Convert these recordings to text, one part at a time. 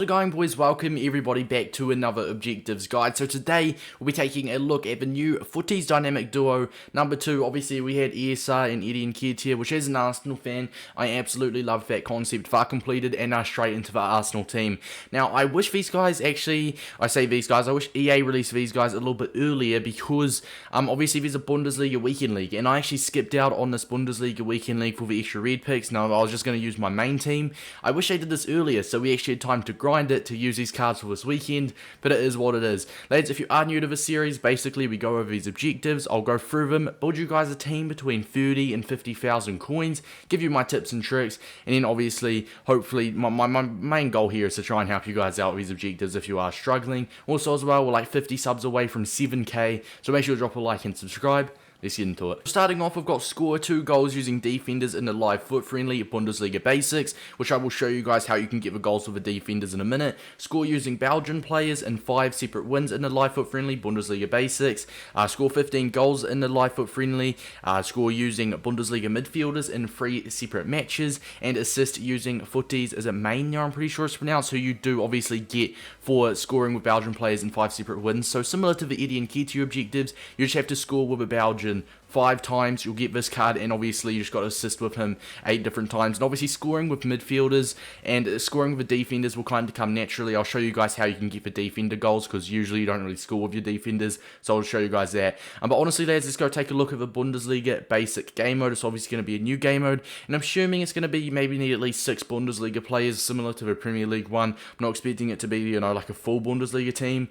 So going boys, welcome everybody back to another objectives guide. So today we'll be taking a look at the new FUTTIES dynamic duo number 2. Obviously we had AXEL and Eddie and Kid here, which as an Arsenal fan I absolutely love that concept. Far completed and straight into the Arsenal team. Now I wish these guys actually, I wish EA released these guys a little bit earlier because obviously there's a Bundesliga weekend league and I actually skipped out on this Bundesliga weekend league for the extra red picks. Now I was just going to use my main team. I wish I did this earlier so we actually had time to grind it to use these cards for this weekend, but it is what it is. Lads, if you are new to the series, basically we go over these objectives, I'll go through them, build you guys a team between 30 and 50,000 coins, give you my tips and tricks, and then obviously, hopefully, my main goal here is to try and help you guys out with these objectives if you are struggling. Also as well, we're like 50 subs away from 7k, so make sure to drop a like and subscribe. Let's get into it. Starting off, we've got score 2 goals using defenders in the live FUT Friendly Bundesliga Basics, which I will show you guys how you can get the goals with the defenders in a minute. Score using Belgian players in 5 separate wins in the live FUT Friendly Bundesliga Basics. Score 15 goals in the live FUT Friendly. Score using Bundesliga Midfielders in 3 separate matches. And assist using FUTTIES Meunier, I'm pretty sure it's pronounced, who you do obviously get for scoring with Belgian players in 5 separate wins. So similar to the Eddie and Kid objectives, you just have to score with a Belgian 5 times, you'll get this card, and obviously you just got to assist with him 8 different times. And obviously scoring with midfielders and scoring with the defenders will kind of come naturally. I'll show you guys how you can get the defender goals, because usually you don't really score with your defenders, so I'll show you guys that. But honestly lads, let's go take a look at the Bundesliga basic game mode. It's obviously going to be a new game mode, and I'm assuming it's going to be maybe need at least 6 Bundesliga players, similar to the Premier League one. I'm not expecting it to be, you know, like a full Bundesliga team.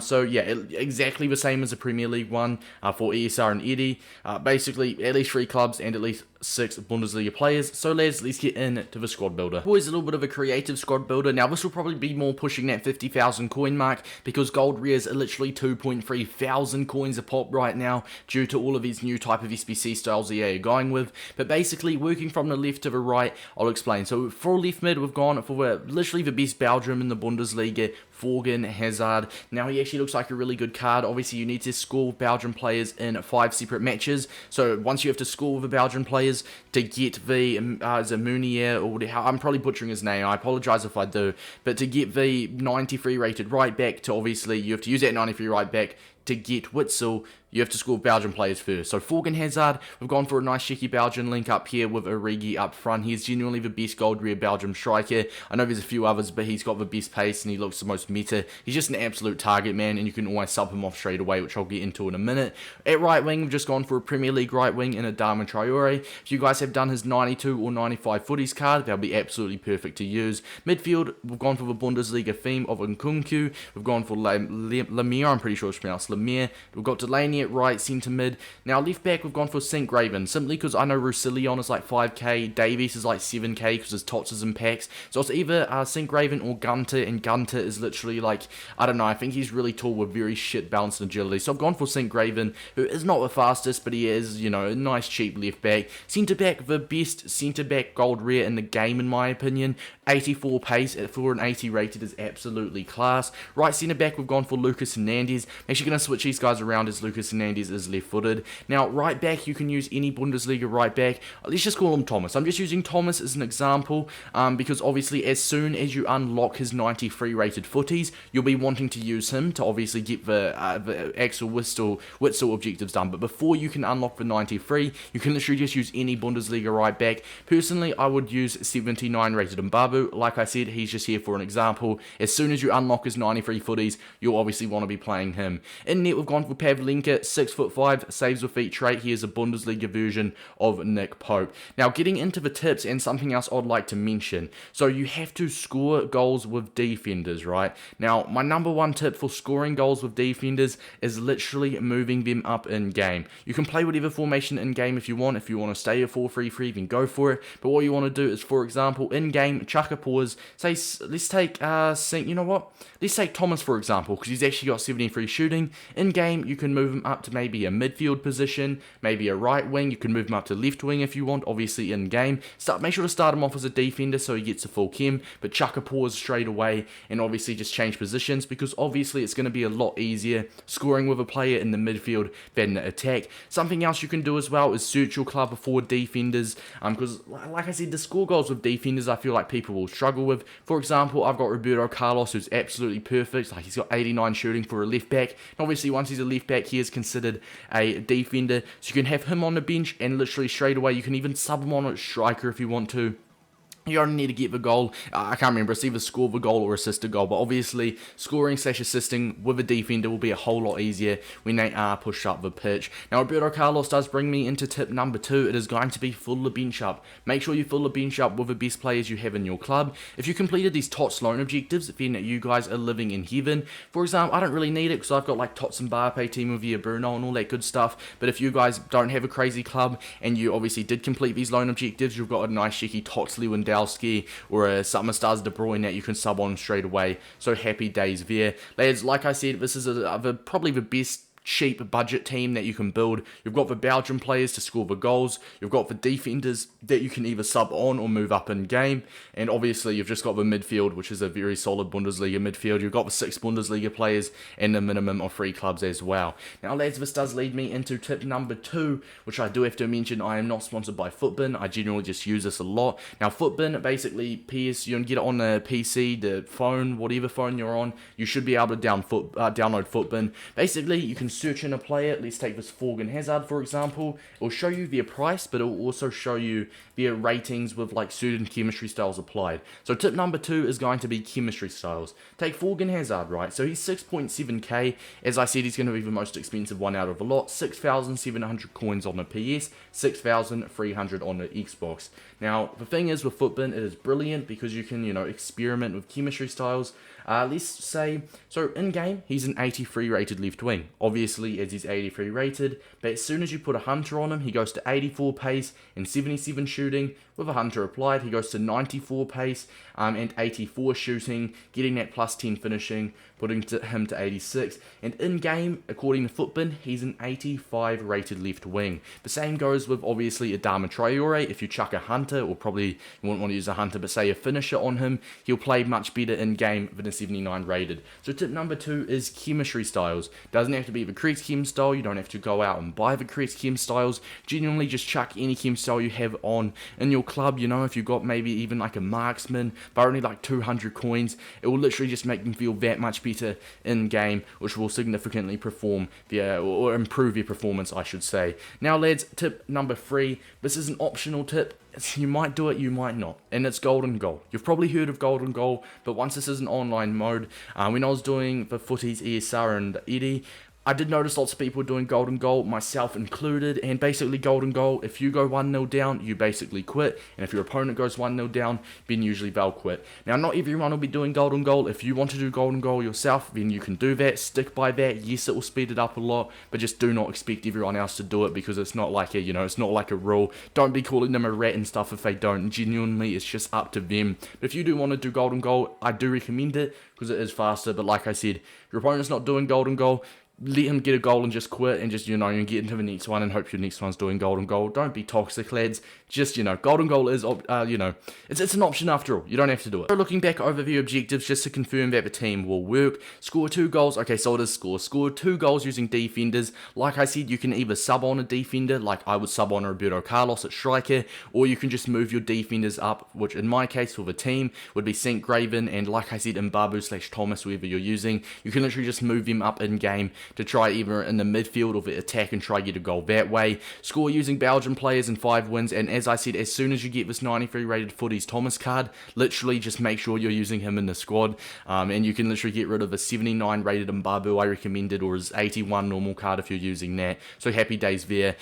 So yeah, exactly the same as the Premier League one for AXEL and Eddie. Basically, at least 3 clubs and at least 6 Bundesliga players. So let's get into the squad builder. Always a little bit of a creative squad builder. Now this will probably be more pushing that 50,000 coin mark, because gold rares are literally 2.3 thousand coins a pop right now due to all of these new type of SBC styles EA are going with. But basically, working from the left to the right, I'll explain. So for left mid, we've gone for literally the best Belgium in the Bundesliga, Thorgan Hazard. Now he actually looks like a really good card. Obviously you need to score with Belgian players in 5 separate matches. So once you have to score with the Belgian players to get the Meunier, or I'm probably butchering his name, I apologize if I do, but to get the 93 rated right back, to obviously you have to use that 93 right back to get WITSEL, you have to score Belgian players first. So Thorgan Hazard, we've gone for a nice cheeky Belgian link up here with Origi up front. He's genuinely the best gold rare Belgium striker. I know there's a few others, but he's got the best pace and he looks the most meta. He's just an absolute target, man, and you can always sub him off straight away, which I'll get into in a minute. At right wing, we've just gone for a Premier League right wing in Adama Traore. If you guys have done his 92 or 95 FUTTIES card, that'll be absolutely perfect to use. Midfield, we've gone for the Bundesliga theme of Nkunku. We've gone for Lemire, I'm pretty sure it's pronounced Lemire. We've got Delaney at right, centre mid. Now left back, we've gone for St. Graven, simply because I know Roussillon is like 5k, Davies is like 7k because his tots is in packs. So it's either St. Graven or Gunter, and Gunter is literally like, I don't know, I think he's really tall with very shit balance and agility. So I've gone for St. Graven, who is not the fastest, but he is, you know, a nice cheap left back. Centre back, the best centre back gold rare in the game in my opinion. 84 pace for an 80 rated is absolutely class. Right centre back, we've gone for Lucas Hernandez. I'm actually going to switch these guys around as Lucas Hernandez is left footed. Now right back, you can use any Bundesliga right back. Let's just call him Thomas. I'm just using Thomas as an example because obviously as soon as you unlock his 93 rated FUTTIES, you'll be wanting to use him to obviously get the AXEL WITSEL objectives done. But before you can unlock the 93, you can literally just use any Bundesliga right back. Personally, I would use 79 rated Mbabu. Like I said, he's just here for an example. As soon as you unlock his 93 FUTTIES, you'll obviously want to be playing him. In net, we've gone for Pavlenka, 6'5", saves with feet trait. He is a Bundesliga version of Nick Pope. Now, getting into the tips and something else I'd like to mention. So you have to score goals with defenders, right? Now, my number 1 tip for scoring goals with defenders is literally moving them up in game. You can play whatever formation in game if you want. If you want to stay a 4-3-3, then go for it. But what you want to do is, for example, in game, chuck a pause. Say, let's take, you know what? Let's take Thomas for example, because he's actually got 73 shooting. In game, you can move him up to maybe a midfield position, maybe a right wing. You can move him up to left wing if you want, obviously in game. Make sure to start him off as a defender so he gets a full chem, but chuck a pause straight away and obviously just change positions, because obviously it's going to be a lot easier scoring with a player in the midfield than the attack. Something else you can do as well is search your club before defenders, because like I said, to score goals with defenders, I feel like people people will struggle with. For example, I've got Roberto Carlos, who's absolutely perfect. Like, he's got 89 shooting for a left back. And obviously, once he's a left back, he is considered a defender. So you can have him on the bench, and literally straight away, you can even sub him on at striker if you want to. You only need to get the goal. I can't remember, it's either score the goal or assist a goal, but obviously scoring / assisting with a defender will be a whole lot easier when they are pushed up the pitch. Now, Roberto Carlos does bring me into tip number 2. It is going to be fill the bench up. Make sure you fill the bench up with the best players you have in your club. If you completed these TOTS loan objectives, then you guys are living in heaven. For example, I don't really need it because I've got like TOTS Mbappe, Timo Via Bruno and all that good stuff, but if you guys don't have a crazy club and you obviously did complete these loan objectives, you've got a nice cheeky TOTS Lewandowski or a Summer Stars De Bruyne that you can sub on straight away. So happy days there. Lads, like I said, this is probably the best cheap budget team that you can build. You've got the Belgian players to score the goals, you've got the defenders that you can either sub on or move up in game, and obviously you've just got the midfield, which is a very solid Bundesliga midfield. You've got the 6 Bundesliga players and a minimum of 3 clubs as well. Now lads, this does lead me into tip number 2, which I do have to mention. I am not sponsored by FUTBIN. I generally just use this a lot. Now FUTBIN, basically PS, you can get it on the PC, the phone, whatever phone you're on. You should be able to download FUTBIN. Basically, you can search in a player. Let's take this Thorgan Hazard, for example. It will show you their price, but it will also show you their ratings with like certain chemistry styles applied. So tip number 2 is going to be chemistry styles. Take Thorgan Hazard, right? So he's 6.7k. As I said, he's going to be the most expensive one out of a lot. 6,700 coins on the PS, 6,300 on the Xbox. Now, the thing is with FUTBIN, it is brilliant because you can, experiment with chemistry styles. Let's say, so in-game, he's an 83 rated left wing. Obviously, as he's 83 rated, but as soon as you put a Hunter on him, he goes to 84 pace and 77 shooting. With a Hunter applied, he goes to 94 pace and 84 shooting, getting that plus 10 finishing, putting him to 86. And in-game, according to FUTBIN, he's an 85 rated left wing. The same goes with, obviously, Adama Traore. If you chuck a Hunter, or probably you wouldn't want to use a Hunter, but say a finisher on him, he'll play much better in-game than a 79 rated. So tip number 2 is chemistry styles. Doesn't have to be the correct chem style. You don't have to go out and buy the correct chem styles. Genuinely just chuck any chem style you have on in your club. If you've got maybe even like a marksman, but only like 200 coins, it will literally just make them feel that much better in game, which will significantly or improve your performance, I should say. Now lads, tip number 3, this is an optional tip. You might do it, you might not, and it's golden goal. You've probably heard of golden goal, but once this is an online mode, when I was doing the footies ESR and Eddie, I did notice lots of people doing golden goal, myself included, and basically golden goal, if you go 1-0 down, you basically quit, and if your opponent goes 1-0 down, then usually they'll quit. Now, not everyone will be doing golden goal. If you want to do golden goal yourself, then you can do that, stick by that. Yes, it will speed it up a lot, but just do not expect everyone else to do it, because it's not like it's not like a rule. Don't be calling them a rat and stuff if they don't. Genuinely, it's just up to them. But if you do want to do golden goal, I do recommend it, because it is faster, but like I said, if your opponent's not doing golden goal, let him get a goal and just quit, and just, you get into the next one and hope your next one's doing golden goal. Don't be toxic, lads. Just, golden goal is, it's an option after all. You don't have to do it. So looking back over the objectives, just to confirm that the team will work. Score 2 goals. Okay, so it is score. Score 2 goals using defenders. Like I said, you can either sub on a defender, like I would sub on Roberto Carlos at striker, or you can just move your defenders up, which in my case for the team would be St. Graven, and like I said, Mbabu/Thomas, whoever you're using. You can literally just move them up in game to try either in the midfield or the attack and try get a goal that way. Score using Belgian players and 5 wins, and as I said, as soon as you get this 93 rated FUTTIES Thomas card, literally just make sure you're using him in the squad, and you can literally get rid of a 79 rated Mbabu, I recommend it, or his 81 normal card if you're using that. So happy days there.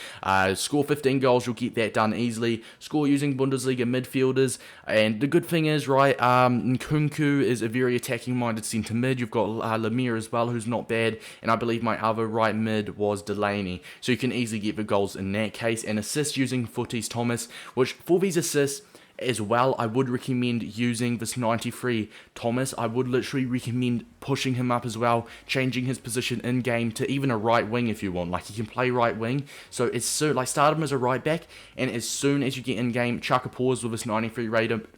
Score 15 goals, you'll get that done easily. Score using Bundesliga midfielders, and the good thing is, right, Nkunku is a very attacking minded centre mid. You've got Lemire as well, who's not bad, and I believe my other right mid was Delaney, so you can easily get the goals in that case. And assists using FUTTIES Thomas, which for these assists as well, I would recommend using this 93 Thomas. I would literally recommend pushing him up as well, changing his position in game to even a right wing if you want. Like, he can play right wing, so it's start him as a right back, and as soon as you get in game, chuck a pause with this 93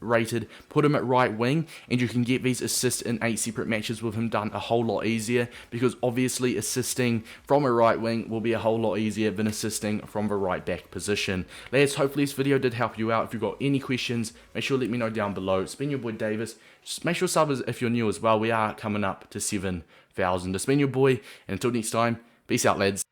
rated, put him at right wing, and you can get these assists in 8 separate matches with him done a whole lot easier, because obviously assisting from a right wing will be a whole lot easier than assisting from the right back position. Lads, hopefully this video did help you out. If you've got any questions, questions, make sure to let me know down below. It's been your boy Davis. Just make sure to sub if you're new as well. We are coming up to 7,000. It's been your boy, and until next time, peace out, lads.